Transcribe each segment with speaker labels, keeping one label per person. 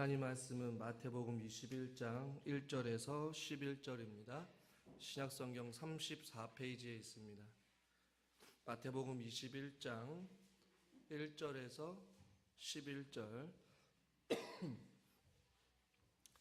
Speaker 1: 하나님 말씀은 마태복음 21장 1절에서 11절입니다. 신약성경 34페이지에 있습니다. 마태복음 21장 1절에서 11절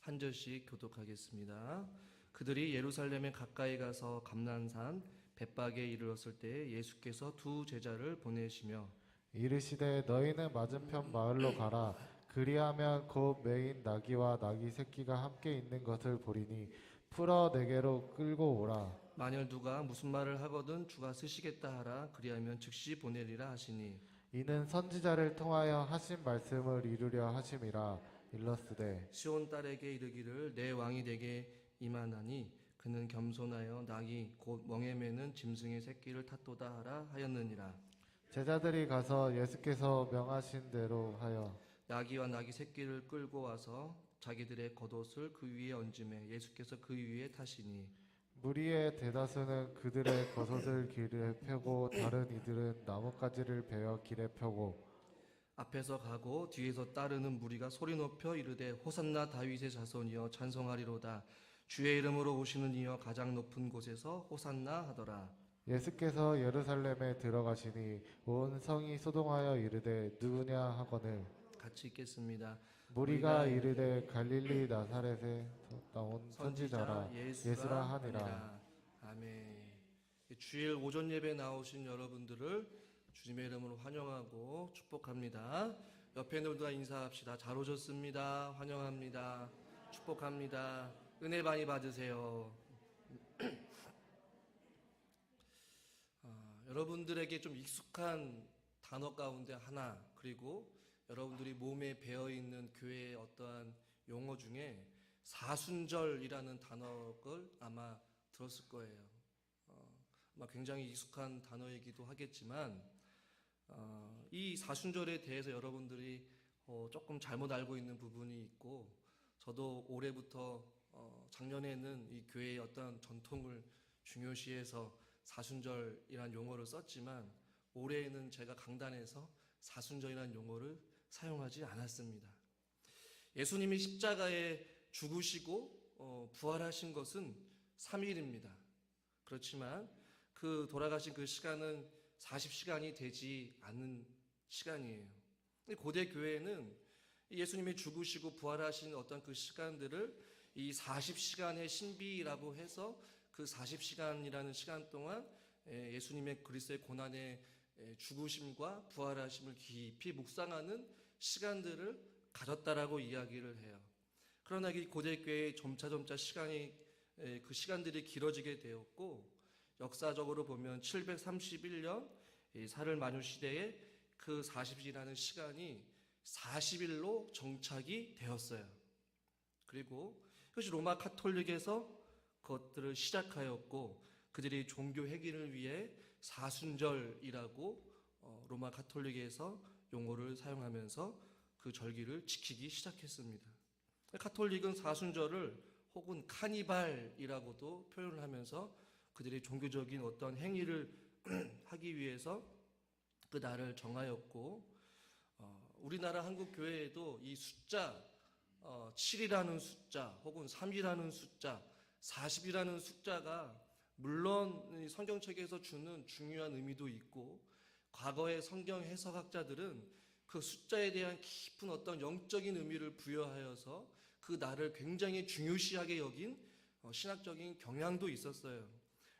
Speaker 1: 한 절씩 교독하겠습니다. 그들이 예루살렘에 가까이 가서 감난산 벳박에 이르렀을 때 예수께서 두 제자를 보내시며
Speaker 2: 이르시되 너희는 맞은편 마을로 가라. 그리하면 곧 매인 나귀와 나귀 새끼가 함께 있는 것을 보리니 풀어 내게로 끌고 오라.
Speaker 1: 만일 누가 무슨 말을 하거든 주가 쓰시겠다 하라. 그리하면 즉시 보내리라 하시니
Speaker 2: 이는 선지자를 통하여 하신 말씀을 이루려 하심이라. 일러스되
Speaker 1: 시온 딸에게 이르기를 내 왕이 내게 임하나니 그는 겸손하여 나귀 곧 멍에 매는 짐승의 새끼를 탔도다 하라 하였느니라.
Speaker 2: 제자들이 가서 예수께서 명하신 대로 하여
Speaker 1: 나귀와 나귀 새끼를 끌고 와서 자기들의 겉옷을 그 위에 얹음에 예수께서 그 위에 타시니
Speaker 2: 무리의 대다수는 그들의 겉옷을 길에 펴고 다른 이들은 나뭇가지를 베어 길에 펴고
Speaker 1: 앞에서 가고 뒤에서 따르는 무리가 소리 높여 이르되 호산나 다윗의 자손이여 찬송하리로다. 주의 이름으로 오시는 이여 가장 높은 곳에서 호산나 하더라.
Speaker 2: 예수께서 예루살렘에 들어가시니 온 성이 소동하여 이르되 누구냐 하거늘
Speaker 1: 같이 읽겠습니다.
Speaker 2: 무리가 이르되 갈릴리 나사렛에 나온 선지자라 예수라 하니라.
Speaker 1: 아멘. 주일 오전 예배 나오신 여러분들을 주님의 이름으로 환영하고 축복합니다. 옆에 있는 분들과 인사합시다. 잘 오셨습니다. 환영합니다. 축복합니다. 은혜 많이 받으세요. 여러분들에게 좀 익숙한 단어 가운데 하나, 그리고 여러분들이 몸에 배어있는 교회의 어떠한 용어 중에 사순절이라는 단어를 아마 들었을 거예요. 아마 굉장히 익숙한 단어이기도 하겠지만 이 사순절에 대해서 여러분들이 조금 잘못 알고 있는 부분이 있고, 저도 올해부터 작년에는 이 교회의 어떤 전통을 중요시해서 사순절이라는 용어를 썼지만 올해에는 제가 강단에서 사순절이라는 용어를 사용하지 않았습니다. 예수님이 십자가에 죽으시고 부활하신 것은 3일입니다. 그렇지만 그 돌아가신 그 시간은 40시간이 되지 않는 시간이에요. 고대 교회는 예수님이 죽으시고 부활하신 어떤 그 시간들을 이 40시간의 신비라고 해서 그 40시간이라는 시간 동안 예수님의 그리스도의 고난의 죽으심과 부활하심을 깊이 묵상하는 시간들을 가졌다라고 이야기를 해요. 그러나 이 고대 교회의 점차 시간이 그 시간들이 길어지게 되었고, 역사적으로 보면 731년 사를 만유 시대에 그 40일이라는 시간이 40일로 정착이 되었어요. 그리고 이것이 로마 카톨릭에서 그것들을 시작하였고, 그들이 종교 회개를 위해 사순절이라고 로마 카톨릭에서 용어를 사용하면서 그 절기를 지키기 시작했습니다. 카톨릭은 사순절을 혹은 카니발이라고도 표현을 하면서 그들이 종교적인 어떤 행위를 하기 위해서 그 날을 정하였고, 우리나라 한국교회에도 이 숫자 7이라는 숫자 혹은 3이라는 숫자 40이라는 숫자가 물론 성경책에서 주는 중요한 의미도 있고, 과거의 성경 해석학자들은 그 숫자에 대한 깊은 어떤 영적인 의미를 부여하여서 그 날을 굉장히 중요시하게 여긴 신학적인 경향도 있었어요.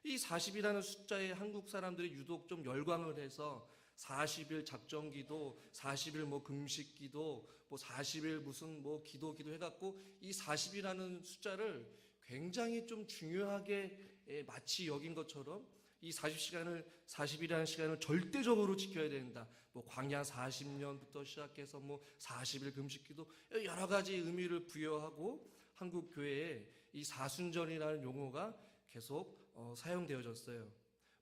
Speaker 1: 이 40이라는 숫자에 한국 사람들이 유독 좀 열광을 해서 40일 작정기도, 40일 금식기도, 40일 무슨 기도 해갖고 이 40이라는 숫자를 굉장히 좀 중요하게 마치 여긴 것처럼 이 40이라는 시간을 절대적으로 지켜야 된다. 광야 40년부터 시작해서 40일 금식기도 여러 가지 의미를 부여하고 한국 교회에 이 사순절이라는 용어가 계속 사용되어졌어요.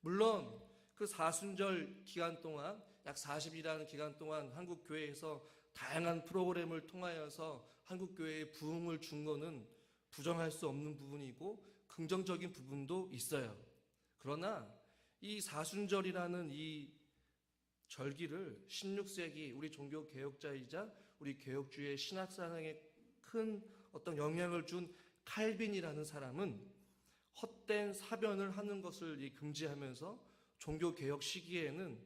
Speaker 1: 물론 그 사순절 기간 동안 약 40일이라는 기간 동안 한국 교회에서 다양한 프로그램을 통하여서 한국 교회의 부흥을 준 거는 부정할 수 없는 부분이고 긍정적인 부분도 있어요. 그러나 이 사순절이라는 이 절기를 16세기 우리 종교 개혁자이자 우리 개혁주의 신학사상의 큰 어떤 영향을 준 칼빈이라는 사람은 헛된 사변을 하는 것을 금지하면서 종교 개혁 시기에는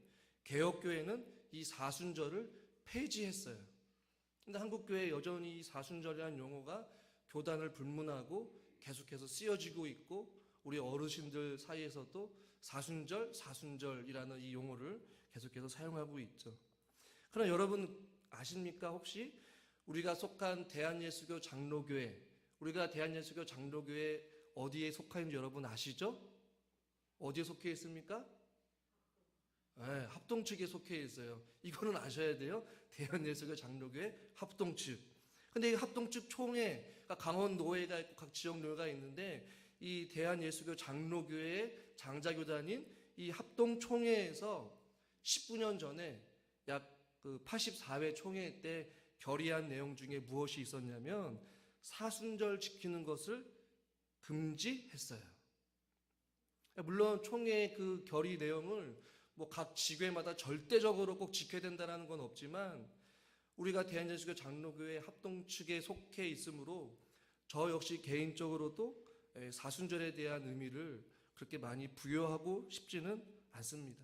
Speaker 1: 개혁교회는 이 사순절을 폐지했어요. 근데 한국교회 여전히 이 사순절이라는 용어가 교단을 불문하고 계속해서 쓰여지고 있고 우리 어르신들 사이에서도 사순절이라는 이 용어를 계속해서 사용하고 있죠. 그러나 여러분 아십니까? 혹시 우리가 속한 대한예수교 장로교회, 우리가 대한예수교 장로교회 어디에 속하는지 여러분 아시죠? 어디에 속해 있습니까? 네, 합동 측에 속해 있어요. 이거는 아셔야 돼요. 대한예수교 장로교회 합동 측. 근데 이 합동 측 총회, 그러니까 강원 노회가 있고 각 지역 노회가 있는데 이 대한예수교 장로교회의 장자교단인 이 합동 총회에서 19년 전에 약 그 84회 총회 때 결의한 내용 중에 무엇이 있었냐면 사순절 지키는 것을 금지했어요. 물론 총회의 그 결의 내용을 뭐 각 지교회마다 절대적으로 꼭 지켜야 된다는 건 없지만 우리가 대한예수교 장로교회 합동 측에 속해 있으므로 저 역시 개인적으로도 사순절에 대한 의미를 그렇게 많이 부여하고 싶지는 않습니다.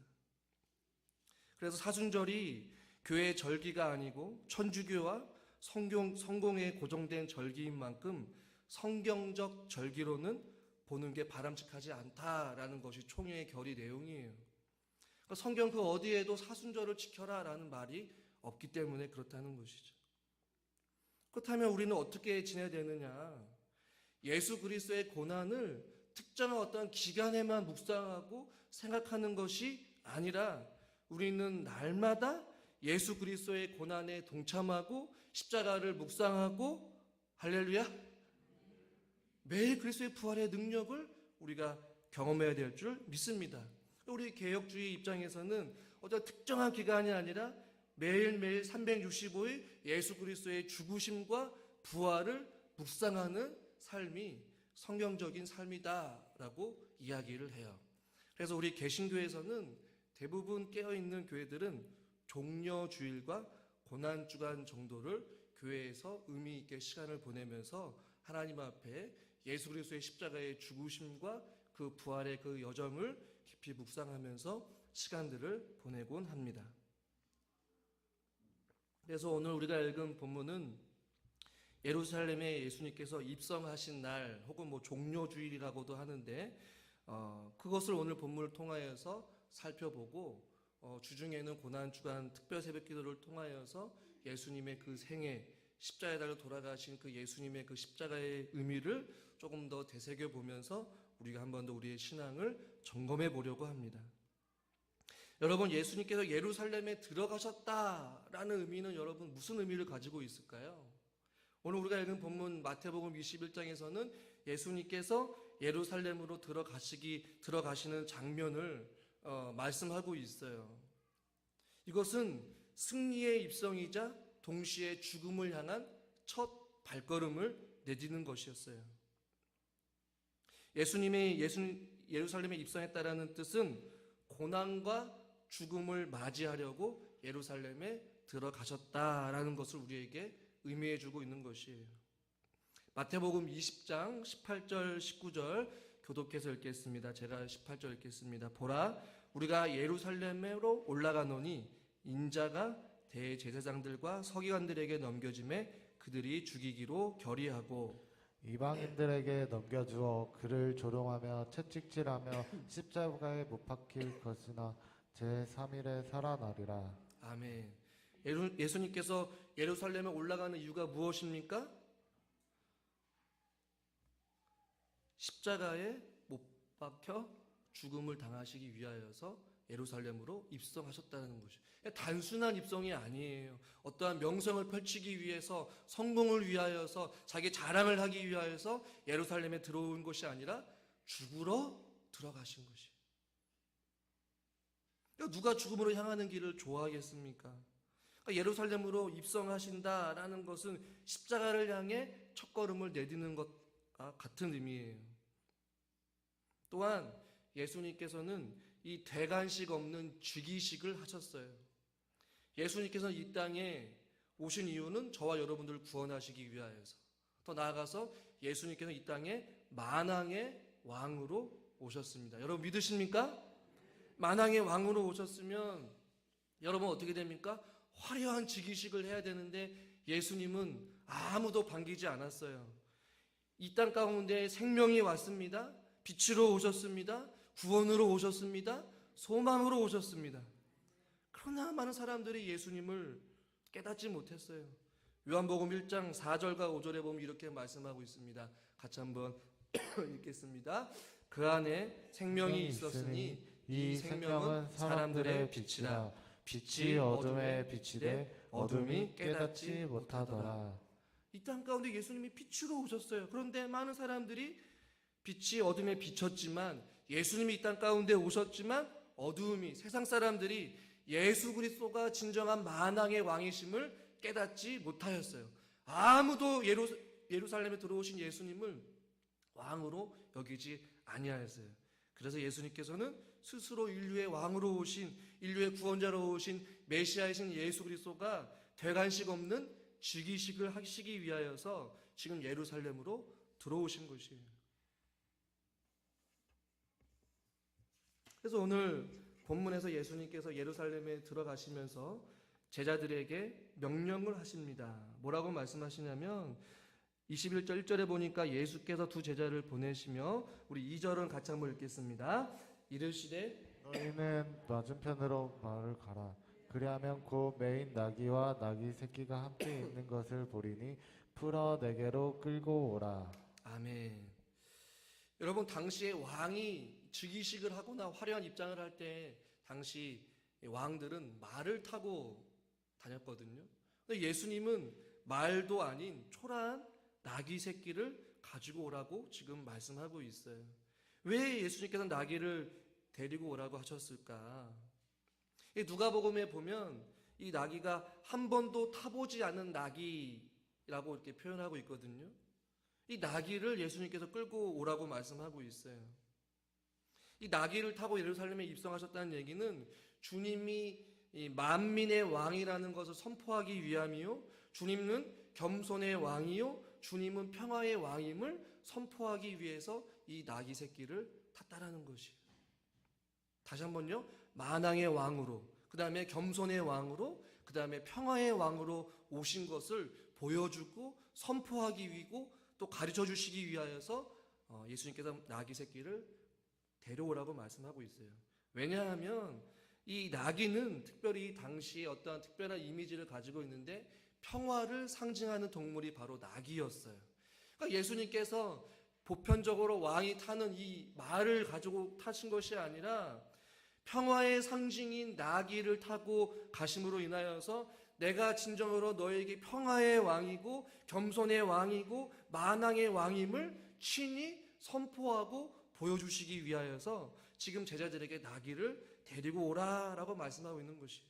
Speaker 1: 그래서 사순절이 교회의 절기가 아니고 천주교와 성공에 고정된 절기인 만큼 성경적 절기로는 보는 게 바람직하지 않다라는 것이 총회의 결의 내용이에요. 그러니까 성경 그 어디에도 사순절을 지켜라라는 말이 없기 때문에 그렇다는 것이죠. 그렇다면 우리는 어떻게 지내야 되느냐? 예수 그리스도의 고난을 특정한 어떤 기간에만 묵상하고 생각하는 것이 아니라 우리는 날마다 예수 그리스도의 고난에 동참하고 십자가를 묵상하고 할렐루야 매일 그리스도의 부활의 능력을 우리가 경험해야 될 줄 믿습니다. 우리 개혁주의 입장에서는 어떤 특정한 기간이 아니라 매일매일 365일 예수 그리스도의 죽으심과 부활을 묵상하는 삶이 성경적인 삶이다라고 이야기를 해요. 그래서 우리 개신교에서는 대부분 깨어있는 교회들은 종려주일과 고난주간 정도를 교회에서 의미 있게 시간을 보내면서 하나님 앞에 예수 그리스도의 십자가의 죽으심과 그 부활의 그 여정을 깊이 묵상하면서 시간들을 보내곤 합니다. 그래서 오늘 우리가 읽은 본문은 예루살렘에 예수님께서 입성하신 날 혹은 뭐 종려주일이라고도 하는데 그것을 오늘 본문을 통하여서 살펴보고 주중에는 고난주간 특별 새벽기도를 통하여서 예수님의 그 생애 십자가에 달려 돌아가신 그 예수님의 그 십자가의 의미를 조금 더 되새겨 보면서 우리가 한 번 더 우리의 신앙을 점검해 보려고 합니다. 여러분 예수님께서 예루살렘에 들어가셨다라는 의미는 여러분 무슨 의미를 가지고 있을까요? 오늘 우리가 읽은 본문 마태복음 21장에서는 예수님께서 예루살렘으로 들어가시는 장면을 말씀하고 있어요. 이것은 승리의 입성이자 동시에 죽음을 향한 첫 발걸음을 내디는 것이었어요. 예수님이 예루살렘에 입성했다라는 뜻은 고난과 죽음을 맞이하려고 예루살렘에 들어가셨다라는 것을 우리에게 의미해 주고 있는 것이에요. 마태복음 20장 18절 19절 교독해서 읽겠습니다. 제가 18절 읽겠습니다. 보라 우리가 예루살렘으로 올라가노니 인자가 대제사장들과 서기관들에게 넘겨짐에 그들이 죽이기로 결의하고
Speaker 2: 이방인들에게 넘겨주어 그를 조롱하며 채찍질하며 십자가에 못 박힐 것이나 제3일에 살아나리라.
Speaker 1: 아멘. 예수님께서 예루살렘에 올라가는 이유가 무엇입니까? 십자가에 못 박혀 죽음을 당하시기 위하여서 예루살렘으로 입성하셨다는 것이죠. 단순한 입성이 아니에요. 어떠한 명성을 펼치기 위해서 성공을 위하여서 자기 자랑을 하기 위하여서 예루살렘에 들어온 것이 아니라 죽으러 들어가신 것이에요. 누가 죽음으로 향하는 길을 좋아하겠습니까? 그러니까 예루살렘으로 입성하신다라는 것은 십자가를 향해 첫걸음을 내딛는 것과 같은 의미예요. 또한 예수님께서는 이 대관식 없는 즉위식을 하셨어요. 예수님께서는 이 땅에 오신 이유는 저와 여러분들을 구원하시기 위하여서 더 나아가서 예수님께서 이 땅에 만왕의 왕으로 오셨습니다. 여러분 믿으십니까? 만왕의 왕으로 오셨으면 여러분 어떻게 됩니까? 화려한 즉위식을 해야 되는데 예수님은 아무도 반기지 않았어요. 이 땅 가운데 생명이 왔습니다. 빛으로 오셨습니다. 구원으로 오셨습니다. 소망으로 오셨습니다. 그러나 많은 사람들이 예수님을 깨닫지 못했어요. 요한복음 1장 4절과 5절에 보면 이렇게 말씀하고 있습니다. 같이 한번 읽겠습니다. 그 안에 생명이 있었으니 이 생명은 사람들의 빛이라. 빛이 어둠에 비치되 어둠이 깨닫지 못하더라. 이 땅 가운데 예수님이 빛으로 오셨어요. 그런데 많은 사람들이 빛이 어둠에 비쳤지만, 예수님이 이 땅 가운데 오셨지만 어두움이, 세상 사람들이 예수 그리스도가 진정한 만왕의 왕이심을 깨닫지 못하였어요. 아무도 예루살렘에 들어오신 예수님을 왕으로 여기지 아니하였어요. 그래서 예수님께서는 스스로 인류의 왕으로 오신, 인류의 구원자로 오신 메시아이신 예수 그리스도가 되간식 없는 즉위식을 하시기 위하여서 지금 예루살렘으로 들어오신 것이에요. 그래서 오늘 본문에서 예수님께서 예루살렘에 들어가시면서 제자들에게 명령을 하십니다. 뭐라고 말씀하시냐면 21절 1절에 보니까 예수께서 두 제자를 보내시며, 우리 2절은 같이 한번 읽겠습니다. 이르시되
Speaker 2: 너희는 맞은편으로 마을을 가라. 그리하면 곧 메인 나귀와 나귀 새끼가 함께 있는 것을 보리니 풀어 내게로 끌고 오라.
Speaker 1: 아멘. 여러분, 당시에 왕이 즉위식을 하거나 화려한 입장을 할 때 당시 왕들은 말을 타고 다녔거든요. 근데 예수님은 말도 아닌 초라한 나귀 새끼를 가지고 오라고 지금 말씀하고 있어요. 왜 예수님께서 나귀를 데리고 오라고 하셨을까? 누가복음에 보면 이 나귀가 한 번도 타보지 않은 나귀라고 이렇게 표현하고 있거든요. 이 나귀를 예수님께서 끌고 오라고 말씀하고 있어요. 이 나귀를 타고 예루살렘에 입성하셨다는 얘기는 주님이 이 만민의 왕이라는 것을 선포하기 위함이요, 주님은 겸손의 왕이요, 주님은 평화의 왕임을 선포하기 위해서 이 나귀 새끼를 탔다라는 것이에요. 다시 한번요. 만왕의 왕으로, 그 다음에 겸손의 왕으로, 그 다음에 평화의 왕으로 오신 것을 보여주고 선포하기 위고 또 가르쳐 주시기 위하여서 예수님께서 나귀 새끼를 데려오라고 말씀하고 있어요. 왜냐하면 이 나귀는 특별히 당시에 어떠한 특별한 이미지를 가지고 있는데 평화를 상징하는 동물이 바로 나귀였어요. 그러니까 예수님께서 보편적으로 왕이 타는 이 말을 가지고 타신 것이 아니라 평화의 상징인 나귀를 타고 가심으로 인하여서 내가 진정으로 너에게 평화의 왕이고 겸손의 왕이고 만왕의 왕임을 친히 선포하고 보여주시기 위하여서 지금 제자들에게 나귀를 데리고 오라라고 말씀하고 있는 것이에요.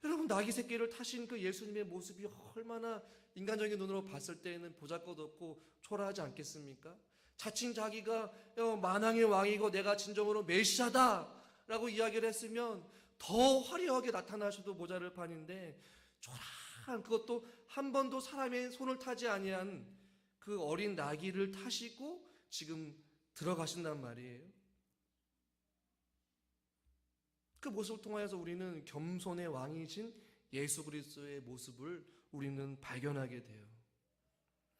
Speaker 1: 여러분, 나귀 새끼를 타신 그 예수님의 모습이 얼마나 인간적인 눈으로 봤을 때에는 보잘것없고 초라하지 않겠습니까? 자칭 자기가 만왕의 왕이고 내가 진정으로 메시아다라고 이야기를 했으면 더 화려하게 나타나셔도 모자랄 판인데, 초라한, 그것도 한 번도 사람의 손을 타지 아니한 그 어린 나귀를 타시고 지금 들어가신단 말이에요. 그 모습을 통하여서 우리는 겸손의 왕이신 예수 그리스도의 모습을 우리는 발견하게 돼요.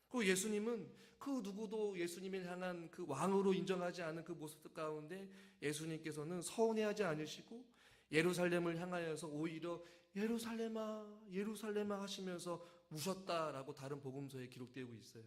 Speaker 1: 그 예수님은 그 누구도 예수님을 향한 그 왕으로 인정하지 않은 그 모습들 가운데 예수님께서는 서운해하지 않으시고 예루살렘을 향하여서 오히려 예루살렘아 예루살렘아 하시면서 우셨다라고 다른 복음서에 기록되고 있어요.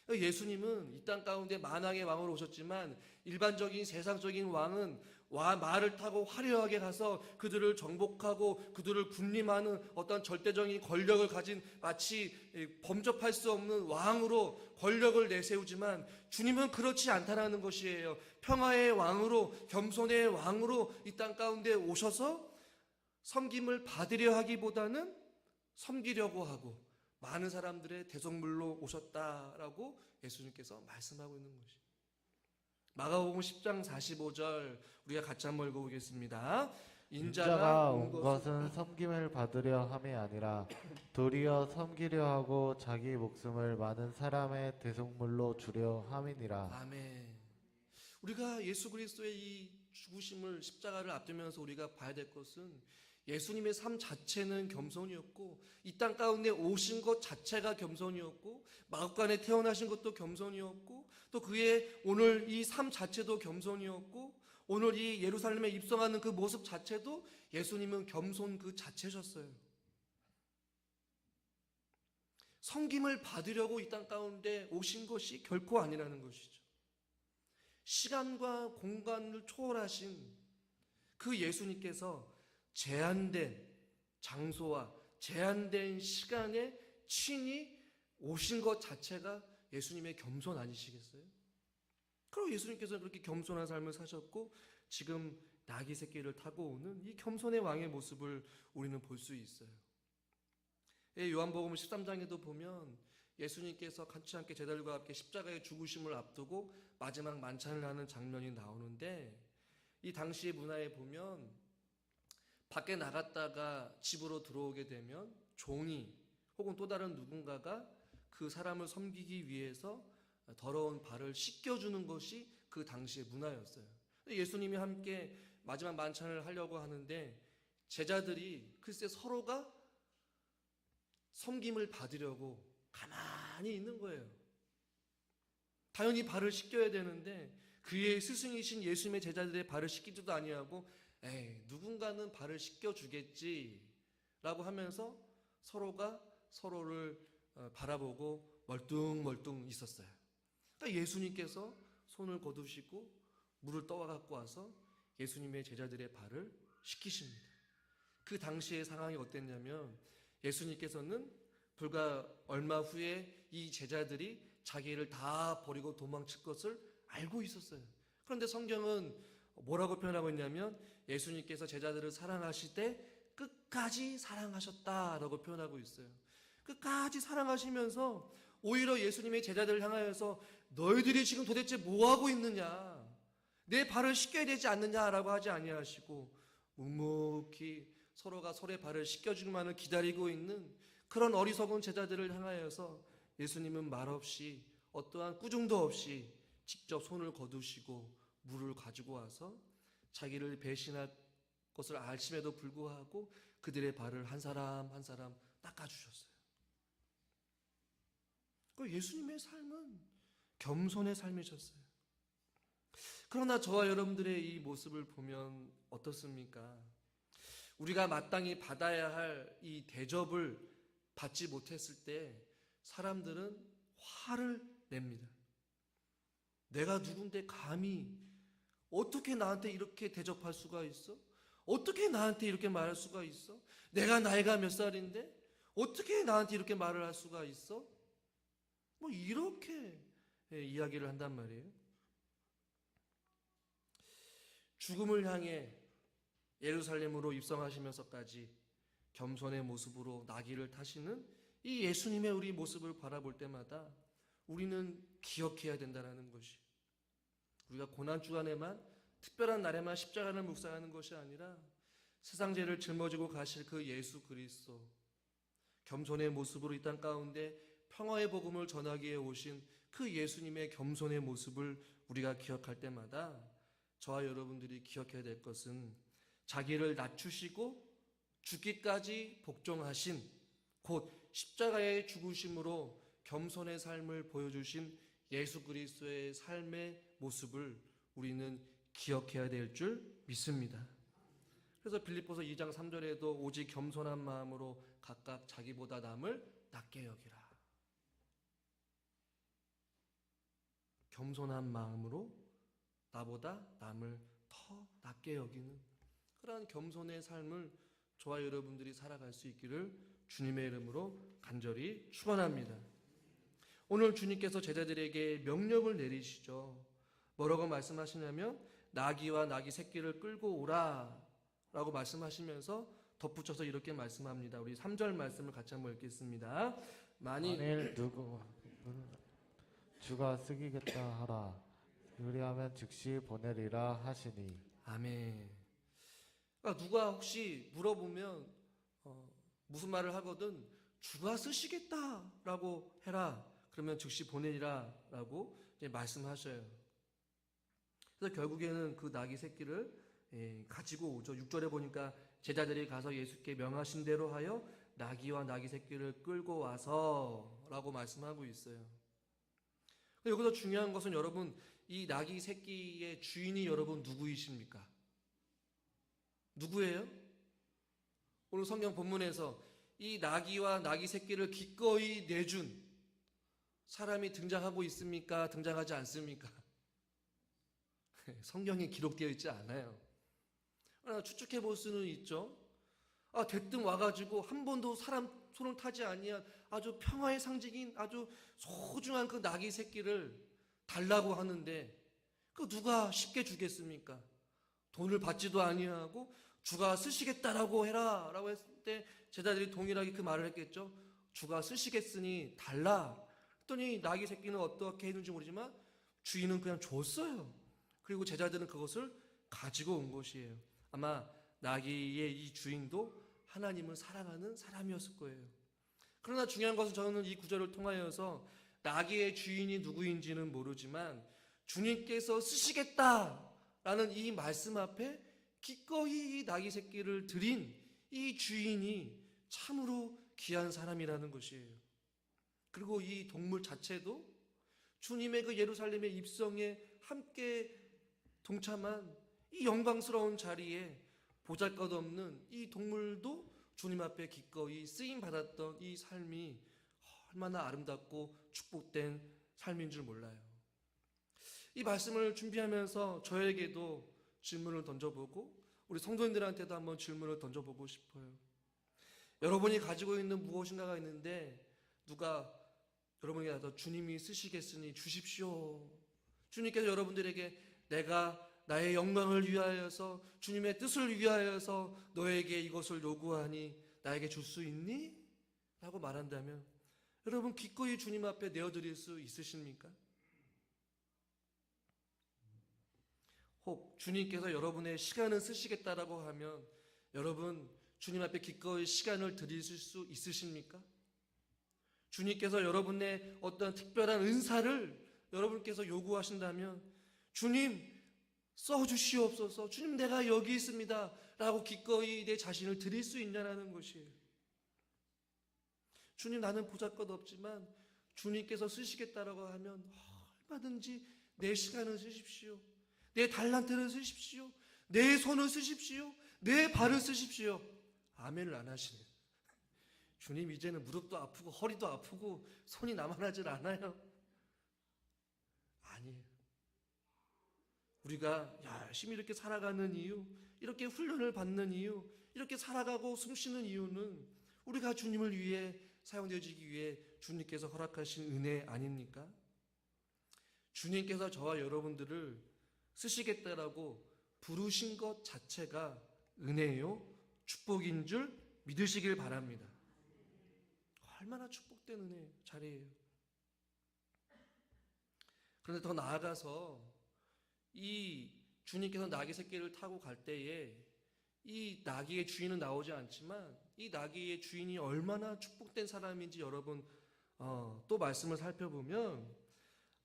Speaker 1: 예수님은 이 땅 가운데 만왕의 왕으로 오셨지만 일반적인 세상적인 왕은 말을 타고 화려하게 가서 그들을 정복하고 그들을 군림하는 어떤 절대적인 권력을 가진 마치 범접할 수 없는 왕으로 권력을 내세우지만 주님은 그렇지 않다라는 것이에요. 평화의 왕으로, 겸손의 왕으로 이 땅 가운데 오셔서 섬김을 받으려 하기보다는 섬기려고 하고 많은 사람들의 대속물로 오셨다라고 예수님께서 말씀하고 있는 것이에요. 마가복음 10장 45절 우리가 같이 한번 읽어보겠습니다.
Speaker 2: 인자가 온 것은 섬김을 받으려 함이 아니라 도리어 섬기려 하고 자기 목숨을 많은 사람의 대속물로 주려 함이니라.
Speaker 1: 아멘. 우리가 예수 그리스도의 이 죽으심을 십자가를 앞두면서 우리가 봐야 될 것은 예수님의 삶 자체는 겸손이었고 이 땅 가운데 오신 것 자체가 겸손이었고 마국간에 태어나신 것도 겸손이었고 또 그의 오늘 이 삶 자체도 겸손이었고 오늘 이 예루살렘에 입성하는 그 모습 자체도 예수님은 겸손 그 자체셨어요. 섬김을 받으려고 이 땅 가운데 오신 것이 결코 아니라는 것이죠. 시간과 공간을 초월하신 그 예수님께서 제한된 장소와 제한된 시간에 친히 오신 것 자체가 예수님의 겸손 아니시겠어요? 그리고 예수님께서는 그렇게 겸손한 삶을 사셨고 지금 나귀 새끼를 타고 오는 이 겸손의 왕의 모습을 우리는 볼 수 있어요. 요한복음 13장에도 보면 예수님께서 간치 않게 제자들과 함께 십자가의 죽으심을 앞두고 마지막 만찬을 하는 장면이 나오는데 이 당시의 문화에 보면 밖에 나갔다가 집으로 들어오게 되면 종이 혹은 또 다른 누군가가 그 사람을 섬기기 위해서 더러운 발을 씻겨주는 것이 그 당시의 문화였어요. 예수님이 함께 마지막 만찬을 하려고 하는데 제자들이 글쎄 서로가 섬김을 받으려고 가만히 있는 거예요. 당연히 발을 씻겨야 되는데 그의 스승이신 예수님의 제자들의 발을 씻기지도 아니하고 누군가는 발을 씻겨주겠지 라고 하면서 서로가 서로를 바라보고 멀뚱멀뚱 있었어요. 그러니까 예수님께서 손을 거두시고 물을 떠와 갖고 와서 예수님의 제자들의 발을 씻기십니다. 그 당시의 상황이 어땠냐면 예수님께서는 불과 얼마 후에 이 제자들이 자기를 다 버리고 도망칠 것을 알고 있었어요. 그런데 성경은 뭐라고 표현하고 있냐면 예수님께서 제자들을 사랑하실 때 끝까지 사랑하셨다라고 표현하고 있어요. 끝까지 사랑하시면서 오히려 예수님의 제자들을 향하여서 너희들이 지금 도대체 뭐하고 있느냐, 내 발을 씻겨야 되지 않느냐라고 하지 아니하시고 묵묵히 서로가 서로의 발을 씻겨주기만을 기다리고 있는 그런 어리석은 제자들을 향하여서 예수님은 말없이 어떠한 꾸중도 없이 직접 손을 거두시고 물을 가지고 와서 자기를 배신할 것을 아심에도 불구하고 그들의 발을 한 사람 한 사람 닦아주셨어요. 예수님의 삶은 겸손의 삶이셨어요. 그러나 저와 여러분들의 이 모습을 보면 어떻습니까? 우리가 마땅히 받아야 할 이 대접을 받지 못했을 때 사람들은 화를 냅니다. 내가 누군데 감히 어떻게 나한테 이렇게 대접할 수가 있어? 어떻게 나한테 이렇게 말할 수가 있어? 내가 나이가 몇 살인데 어떻게 나한테 이렇게 말을 할 수가 있어? 뭐 이렇게 이야기를 한단 말이에요. 죽음을 향해 예루살렘으로 입성하시면서까지 겸손의 모습으로 나귀를 타시는 이 예수님의 우리 모습을 바라볼 때마다 우리는 기억해야 된다는 것이, 우리가 고난 주간에만 특별한 날에만 십자가를 묵상하는 것이 아니라 세상 죄를 짊어지고 가실 그 예수 그리스도, 겸손의 모습으로 이 땅 가운데 평화의 복음을 전하기 위해 오신 그 예수님의 겸손의 모습을 우리가 기억할 때마다 저와 여러분들이 기억해야 될 것은 자기를 낮추시고 죽기까지 복종하신 곧 십자가의 죽으심으로 겸손의 삶을 보여주신 예수 그리스도의 삶의 모습을 우리는 기억해야 될 줄 믿습니다. 그래서 빌립보서 2장 3절에도 오직 겸손한 마음으로 각각 자기보다 남을 낮게 여기라. 겸손한 마음으로 나보다 남을 더 낮게 여기는 그러한 겸손의 삶을 저와 여러분들이 살아갈 수 있기를 주님의 이름으로 간절히 축원합니다. 오늘 주님께서 제자들에게 명령을 내리시죠. 뭐라고 말씀하시냐면 나귀와 나귀 새끼를 끌고 오라 라고 말씀하시면서 덧붙여서 이렇게 말씀합니다. 우리 3절 말씀을 같이 한번 읽겠습니다.
Speaker 2: 만일 누구 주가 쓰기겠다 하라 그리하면 즉시 보내리라 하시니.
Speaker 1: 아멘. 그러니까 누가 혹시 물어보면 무슨 말을 하거든 주가 쓰시겠다라고 해라. 그러면 즉시 보내리라라고 이제 말씀하셔요. 그래서 결국에는 그 나귀 새끼를 가지고 오죠. 6절에 보니까 제자들이 가서 예수께 명하신 대로 하여 나귀와 나귀 새끼를 끌고 와서라고 말씀하고 있어요. 여기서 중요한 것은 여러분 이 나귀 새끼의 주인이 여러분 누구이십니까? 누구예요? 오늘 성경 본문에서 이 나귀와 나귀 새끼를 기꺼이 내준 사람이 등장하고 있습니까? 등장하지 않습니까? 성경에 기록되어 있지 않아요. 그러나 추측해 볼 수는 있죠. 대뜸 와가지고 한 번도 사람 손을 타지 아니한 아주 평화의 상징인 아주 소중한 그 나귀 새끼를 달라고 하는데 그 누가 쉽게 주겠습니까? 돈을 받지도 아니하고 주가 쓰시겠다라고 해라라고 했을 때 제자들이 동일하게 그 말을 했겠죠. 주가 쓰시겠으니 달라. 그랬더니 나귀 새끼는 어떻게 했는지 모르지만 주인은 그냥 줬어요. 그리고 제자들은 그것을 가지고 온 것이에요. 아마 나귀의 이 주인도 하나님을 사랑하는 사람이었을 거예요. 그러나 중요한 것은 저는 이 구절을 통하여서 나귀의 주인이 누구인지는 모르지만 주님께서 쓰시겠다라는 이 말씀 앞에 기꺼이 이 나귀 새끼를 드린 이 주인이 참으로 귀한 사람이라는 것이에요. 그리고 이 동물 자체도 주님의 그 예루살렘의 입성에 함께 동참한 이 영광스러운 자리에 보잘것없는 이 동물도 주님 앞에 기꺼이 쓰임 받았던 이 삶이 얼마나 아름답고 축복된 삶인 줄 몰라요. 이 말씀을 준비하면서 저에게도 질문을 던져보고 우리 성도님들한테도 한번 질문을 던져보고 싶어요. 여러분이 가지고 있는 무엇인가가 있는데 누가 여러분에게 나서 주님이 쓰시겠으니 주십시오. 주님께서 여러분들에게 내가 나의 영광을 위하여서 주님의 뜻을 위하여서 너에게 이것을 요구하니 나에게 줄 수 있니? 라고 말한다면 여러분 기꺼이 주님 앞에 내어드릴 수 있으십니까? 혹 주님께서 여러분의 시간을 쓰시겠다라고 하면 여러분 주님 앞에 기꺼이 시간을 드리실 수 있으십니까? 주님께서 여러분의 어떤 특별한 은사를 여러분께서 요구하신다면 주님 써주시옵소서, 주님 내가 여기 있습니다 라고 기꺼이 내 자신을 드릴 수 있냐라는 것이에요. 주님 나는 보잘것없지만 주님께서 쓰시겠다라고 하면 얼마든지 내 시간을 쓰십시오, 내 달란트를 쓰십시오, 내 손을 쓰십시오, 내 발을 쓰십시오. 아멘을 안 하시네요. 주님 이제는 무릎도 아프고 허리도 아프고 손이 나만하질 않아요. 아니에요. 우리가 열심히 이렇게 살아가는 이유, 이렇게 훈련을 받는 이유, 이렇게 살아가고 숨쉬는 이유는 우리가 주님을 위해 사용되어지기 위해 주님께서 허락하신 은혜 아닙니까? 주님께서 저와 여러분들을 쓰시겠다라고 부르신 것 자체가 은혜요, 축복인 줄 믿으시길 바랍니다. 얼마나 축복된 은혜 자리예요. 그런데 더 나아가서 이 주님께서 나귀 새끼를 타고 갈 때에 이 나귀의 주인은 나오지 않지만 이 나귀의 주인이 얼마나 축복된 사람인지 여러분 또 말씀을 살펴보면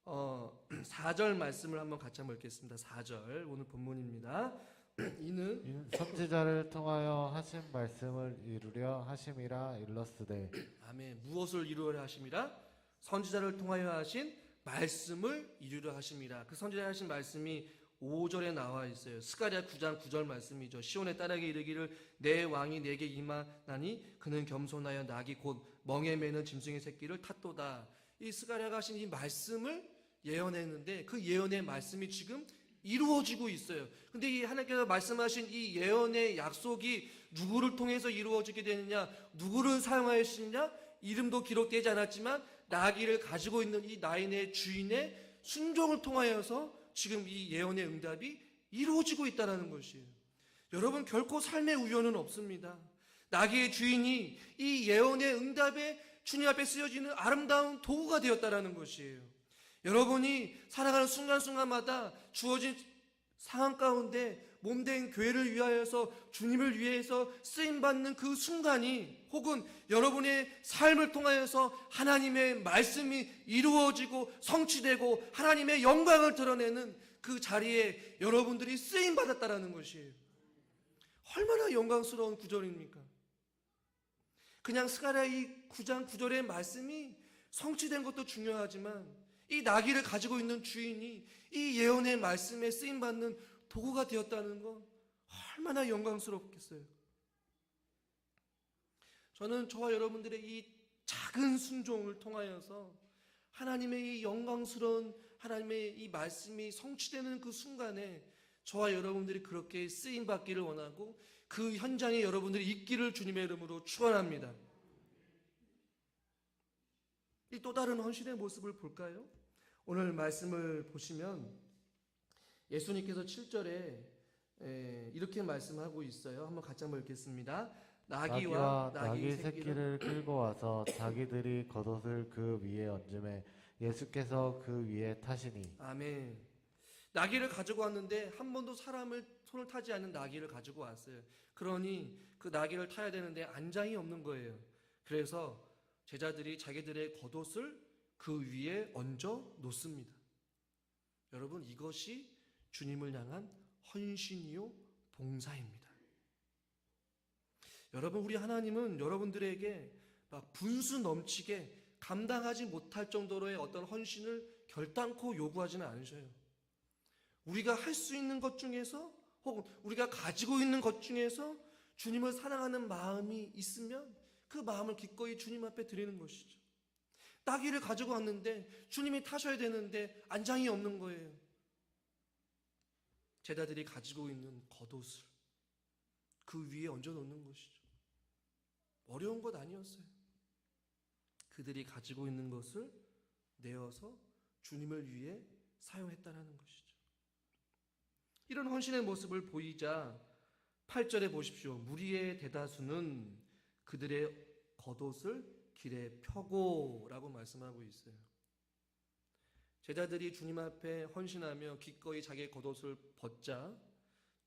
Speaker 1: 4절 말씀을 한번 같이 한번 읽겠습니다. 4절 오늘 본문입니다. 이는
Speaker 2: 선지자를 통하여 하신 말씀을 이루려 하심이라 일렀으되.
Speaker 1: 아멘. 무엇을 이루려 하심이라? 선지자를 통하여 하신 말씀을 이루려 하심이라. 그 선지자가 하신 말씀이 5절에 나와 있어요. 스가랴 9장 9절 말씀이죠. 시온의 딸에게 이르기를 내 왕이 내게 임하나니 그는 겸손하여 나귀 곧 멍에 매는 짐승의 새끼를 탔도다. 이 스가랴가 하신 이 말씀을 예언했는데 그 예언의 말씀이 지금 이루어지고 있어요. 근데 이 하나님께서 말씀하신 이 예언의 약속이 누구를 통해서 이루어지게 되느냐, 누구를 사용하였느냐, 이름도 기록되지 않았지만 나귀를 가지고 있는 이 나인의 주인의 순종을 통하여서 지금 이 예언의 응답이 이루어지고 있다는 것이에요. 여러분 결코 삶의 우연은 없습니다. 나귀의 주인이 이 예언의 응답에 주님 앞에 쓰여지는 아름다운 도구가 되었다는 것이에요. 여러분이 살아가는 순간순간마다 주어진 상황 가운데 몸된 교회를 위하여서 주님을 위해서 쓰임받는 그 순간이, 혹은 여러분의 삶을 통하여서 하나님의 말씀이 이루어지고 성취되고 하나님의 영광을 드러내는 그 자리에 여러분들이 쓰임받았다라는 것이에요. 얼마나 영광스러운 구절입니까? 그냥 스가랴 9장 9절의 말씀이 성취된 것도 중요하지만 이 나귀를 가지고 있는 주인이 이 예언의 말씀에 쓰임받는 도구가 되었다는 건 얼마나 영광스럽겠어요. 저는 저와 여러분들의 이 작은 순종을 통하여서 하나님의 이 영광스러운 하나님의 이 말씀이 성취되는 그 순간에 저와 여러분들이 그렇게 쓰임받기를 원하고 그 현장에 여러분들이 있기를 주님의 이름으로 축원합니다. 이 또 다른 헌신의 모습을 볼까요? 오늘 말씀을 보시면 예수님께서 7절에 이렇게 말씀하고 있어요. 한번 같이 한번 읽겠습니다. 나귀와
Speaker 2: 나귀 새끼를 끌고 와서 자기들이 겉옷을 그 위에 얹음에 예수께서 그 위에 타시니.
Speaker 1: 아멘. 나귀를 가지고 왔는데 한 번도 사람을 손을 타지 않는 나귀를 가지고 왔어요. 그러니 그 나귀를 타야 되는데 안장이 없는 거예요. 그래서 제자들이 자기들의 겉옷을 그 위에 얹어 놓습니다. 여러분, 이것이 주님을 향한 헌신이요 봉사입니다. 여러분, 우리 하나님은 여러분들에게 막 분수 넘치게 감당하지 못할 정도로의 어떤 헌신을 결단코 요구하지는 않으셔요. 우리가 할 수 있는 것 중에서, 혹은 우리가 가지고 있는 것 중에서 주님을 사랑하는 마음이 있으면 그 마음을 기꺼이 주님 앞에 드리는 것이죠. 나귀를 가지고 왔는데 주님이 타셔야 되는데 안장이 없는 거예요. 제자들이 가지고 있는 겉옷을 그 위에 얹어 놓는 것이죠. 어려운 것 아니었어요. 그들이 가지고 있는 것을 내어서 주님을 위해 사용했다는 것이죠. 이런 헌신의 모습을 보이자 8절에 보십시오. 무리의 대다수는 그들의 겉옷을 길에 펴고 라고 말씀하고 있어요. 제자들이 주님 앞에 헌신하며 기꺼이 자기의 겉옷을 벗자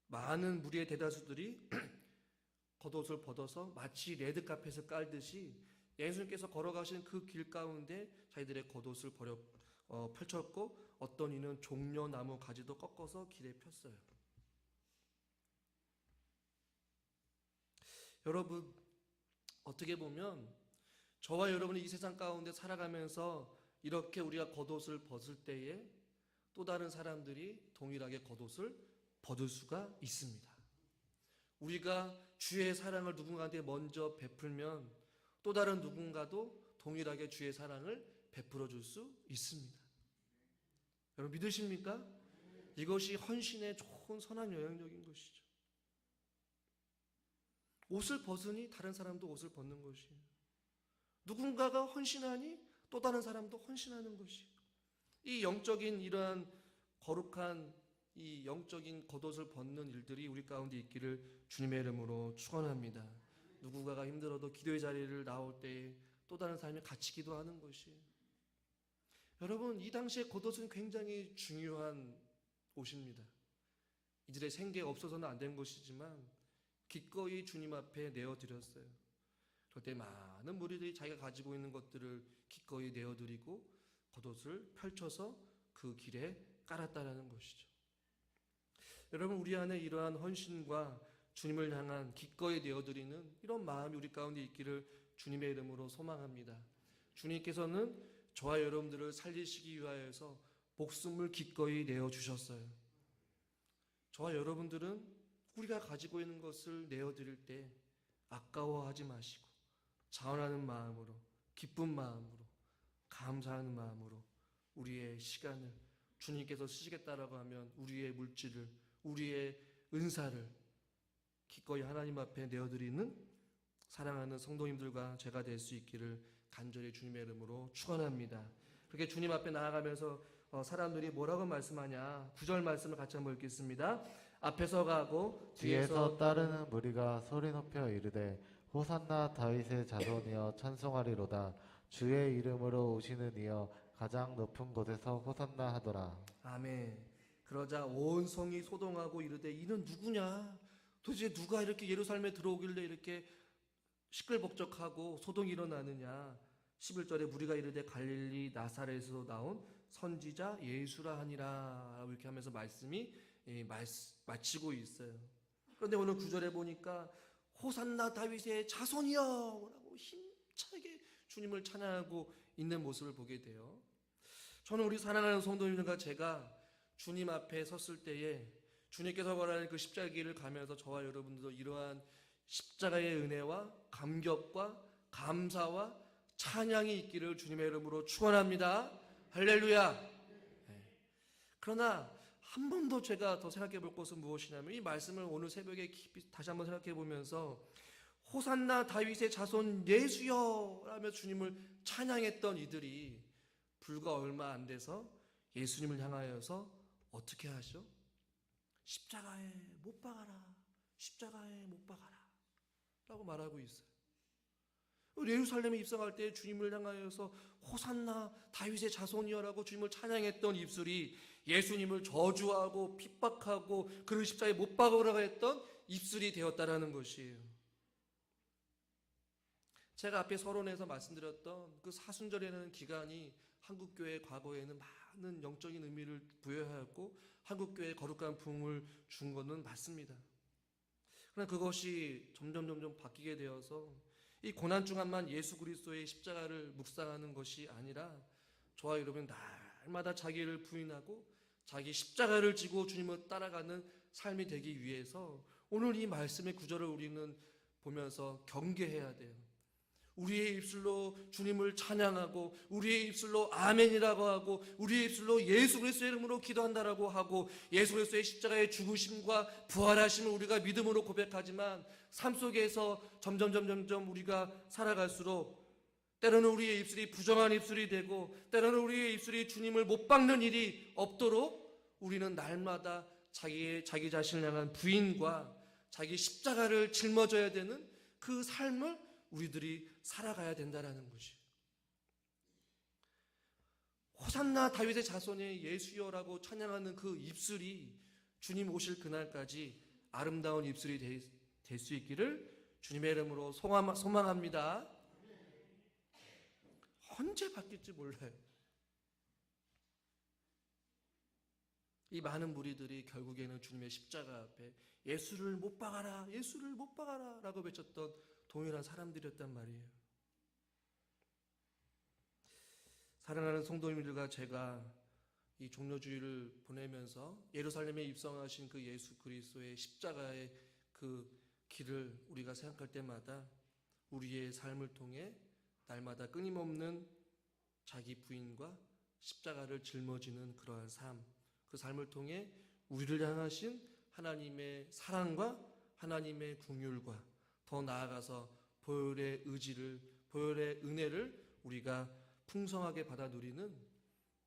Speaker 1: 많은 무리의 대다수들이 겉옷을 벗어서 마치 레드카펫을 깔듯이 예수님께서 걸어가신 그 길 가운데 자기들의 겉옷을 펼쳤고, 어떤 이는 종려나무 가지도 꺾어서 길에 폈어요. 여러분, 어떻게 보면 저와 여러분이 이 세상 가운데 살아가면서 이렇게 우리가 겉옷을 벗을 때에 또 다른 사람들이 동일하게 겉옷을 벗을 수가 있습니다. 우리가 주의 사랑을 누군가한테 먼저 베풀면 또 다른 누군가도 동일하게 주의 사랑을 베풀어 줄 수 있습니다. 여러분, 믿으십니까? 이것이 헌신의 좋은 선한 영향력인 것이죠. 옷을 벗으니 다른 사람도 옷을 벗는 것이에요. 누군가가 헌신하니 또 다른 사람도 헌신하는 것이에요. 이 영적인 이러한 거룩한 이 영적인 겉옷을 벗는 일들이 우리 가운데 있기를 주님의 이름으로 축원합니다. 누군가가 힘들어도 기도의 자리를 나올 때에 또 다른 사람이 같이 기도하는 것이에요. 여러분, 이 당시에 겉옷은 굉장히 중요한 옷입니다. 이들의 생계가 없어서는 안 된 것이지만 기꺼이 주님 앞에 내어드렸어요. 그때 많은 무리들이 자기가 가지고 있는 것들을 기꺼이 내어드리고 겉옷을 펼쳐서 그 길에 깔았다는 것이죠. 여러분, 우리 안에 이러한 헌신과 주님을 향한 기꺼이 내어드리는 이런 마음이 우리 가운데 있기를 주님의 이름으로 소망합니다. 주님께서는 저와 여러분들을 살리시기 위하여서 목숨을 기꺼이 내어주셨어요. 저와 여러분들은 우리가 가지고 있는 것을 내어드릴 때 아까워하지 마시고 자원하는 마음으로, 기쁜 마음으로, 감사하는 마음으로 우리의 시간을 주님께서 쓰시겠다라고 하면 우리의 물질을, 우리의 은사를 기꺼이 하나님 앞에 내어드리는 사랑하는 성도님들과 제가 될 수 있기를 간절히 주님의 이름으로 축원합니다. 그렇게 주님 앞에 나아가면서 사람들이 뭐라고 말씀하냐, 9절 말씀을 같이 한번 읽겠습니다. 앞에서 가고
Speaker 2: 뒤에서 따르는 무리가 소리 높여 이르되 호산나 다윗의 자손이여 찬송하리로다. 주의 이름으로 오시는 이여 가장 높은 곳에서 호산나 하더라.
Speaker 1: 아멘. 그러자 온 성이 소동하고 이르되 이는 누구냐? 도대체 누가 이렇게 예루살렘에 들어오길래 이렇게 시끌벅적하고 소동이 일어나느냐? 11절에 무리가 이르되 갈릴리 나사렛에서 나온 선지자 예수라 하니라 이렇게 하면서 말씀이 마치고 있어요. 그런데 오늘 9절에 보니까 호산나 다윗의 자손이여 라고 힘차게 주님을 찬양하고 있는 모습을 보게 돼요. 저는 우리 사랑하는 성도님들과 제가 주님 앞에 섰을 때에 주님께서 말하는 그 십자가의 길을 가면서 저와 여러분들도 이러한 십자가의 은혜와 감격과 감사와 찬양이 있기를 주님의 이름으로 축원합니다. 할렐루야. 그러나 한 번 더 제가 더 생각해 볼 것은 무엇이냐면 이 말씀을 오늘 새벽에 깊이 다시 한번 생각해 보면서 호산나 다윗의 자손 예수여 라며 주님을 찬양했던 이들이 불과 얼마 안 돼서 예수님을 향하여서 어떻게 하죠? 십자가에 못 박아라, 십자가에 못 박아라 라고 말하고 있어요. 예루살렘에 입성할 때 주님을 향하여서 호산나 다윗의 자손이여라고 주님을 찬양했던 입술이 예수님을 저주하고 핍박하고 그를 십자가에 못 박으라고 했던 입술이 되었다라는 것이에요. 제가 앞에 서론에서 말씀드렸던 그 사순절이라는 기간이 한국교회 과거에는 많은 영적인 의미를 부여하였고 한국교회에 거룩한 부흥을 준 것은 맞습니다. 그러나 그것이 점점 바뀌게 되어서 이 고난 중간만 예수 그리스도의 십자가를 묵상하는 것이 아니라 저와 여러분 날마다 자기를 부인하고 자기 십자가를 지고 주님을 따라가는 삶이 되기 위해서 오늘 이 말씀의 구절을 우리는 보면서 경계해야 돼요. 우리의 입술로 주님을 찬양하고 우리의 입술로 아멘이라고 하고 우리의 입술로 예수 그리스도의 이름으로 기도한다라고 하고 예수 그리스도의 십자가의 죽으심과 부활하심을 우리가 믿음으로 고백하지만 삶 속에서 점점 우리가 살아갈수록 때로는 우리의 입술이 부정한 입술이 되고 때로는 우리의 입술이 주님을 못 박는 일이 없도록 우리는 날마다 자기 자신을 향한 부인과 자기 십자가를 짊어져야 되는 그 삶을 우리들이 살아가야 된다는 것이. 호산나 다윗의 자손의 예수여라고 찬양하는 그 입술이 주님 오실 그날까지 아름다운 입술이 될 수 있기를 주님의 이름으로 소망합니다. 언제 바뀔지 몰라요. 이 많은 무리들이 결국에는 주님의 십자가 앞에 예수를 못 박아라, 예수를 못 박아라 라고 외쳤던 동일한 사람들이었단 말이에요. 사랑하는 성도님들과 제가 이 종려주의를 보내면서 예루살렘에 입성하신 그 예수 그리스도의 십자가의 그 길을 우리가 생각할 때마다 우리의 삶을 통해 날마다 끊임없는 자기 부인과 십자가를 짊어지는 그러한 삶, 그 삶을 통해 우리를 향하신 하나님의 사랑과 하나님의 긍휼과 더 나아가서 보혈의 의지를, 보혈의 은혜를 우리가 풍성하게 받아 누리는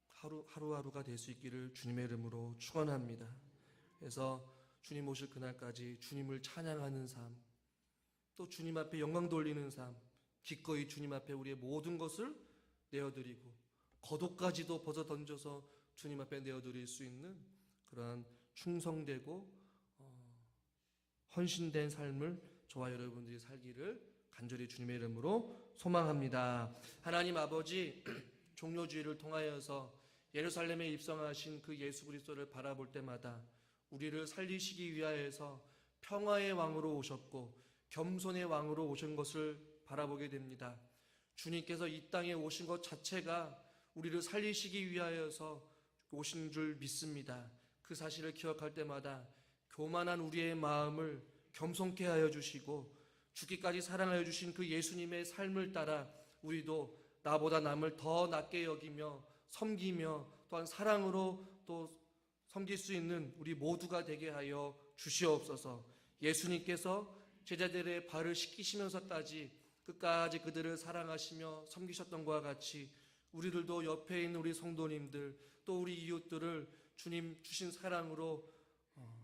Speaker 1: 하루하루가 될 수 있기를 주님의 이름으로 축원합니다. 그래서 주님 오실 그날까지 주님을 찬양하는 삶, 또 주님 앞에 영광 돌리는 삶, 기꺼이 주님 앞에 우리의 모든 것을 내어드리고 겉옷까지도 벗어 던져서 주님 앞에 내어드릴 수 있는 그러한 충성되고 헌신된 삶을 저와 여러분들이 살기를 간절히 주님의 이름으로 소망합니다. 하나님 아버지, 종려주의를 통하여서 예루살렘에 입성하신 그 예수 그리스도를 바라볼 때마다 우리를 살리시기 위하여서 평화의 왕으로 오셨고 겸손의 왕으로 오신 것을 바라보게 됩니다. 주님께서 이 땅에 오신 것 자체가 우리를 살리시기 위하여서 오신 줄 믿습니다. 그 사실을 기억할 때마다 교만한 우리의 마음을 겸손케 하여 주시고 죽기까지 사랑하여 주신 그 예수님의 삶을 따라 우리도 나보다 남을 더 낮게 여기며 섬기며 또한 사랑으로 또 섬길 수 있는 우리 모두가 되게 하여 주시옵소서. 예수님께서 제자들의 발을 씻기시면서까지 끝까지 그들을 사랑하시며 섬기셨던 것과 같이 우리들도 옆에 있는 우리 성도님들 또 우리 이웃들을 주님 주신 사랑으로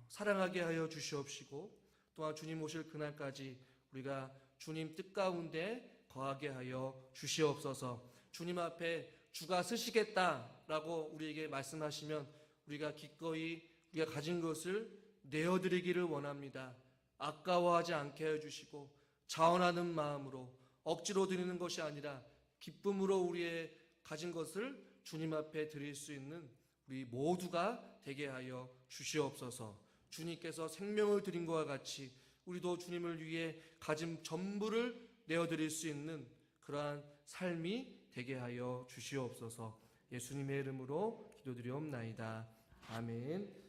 Speaker 1: 사랑하게 하여 주시옵시고 또한 주님 오실 그날까지 우리가 주님 뜻 가운데 거하게 하여 주시옵소서. 주님 앞에 주가 쓰시겠다라고 우리에게 말씀하시면 우리가 기꺼이 우리가 가진 것을 내어드리기를 원합니다. 아까워하지 않게 해주시고 자원하는 마음으로 억지로 드리는 것이 아니라 기쁨으로 우리의 가진 것을 주님 앞에 드릴 수 있는 우리 모두가 되게 하여 주시옵소서. 주님께서 생명을 드린 것과 같이 우리도 주님을 위해 가진 전부를 내어드릴 수 있는 그러한 삶이 되게 하여 주시옵소서. 예수님의 이름으로 기도드리옵나이다. 아멘.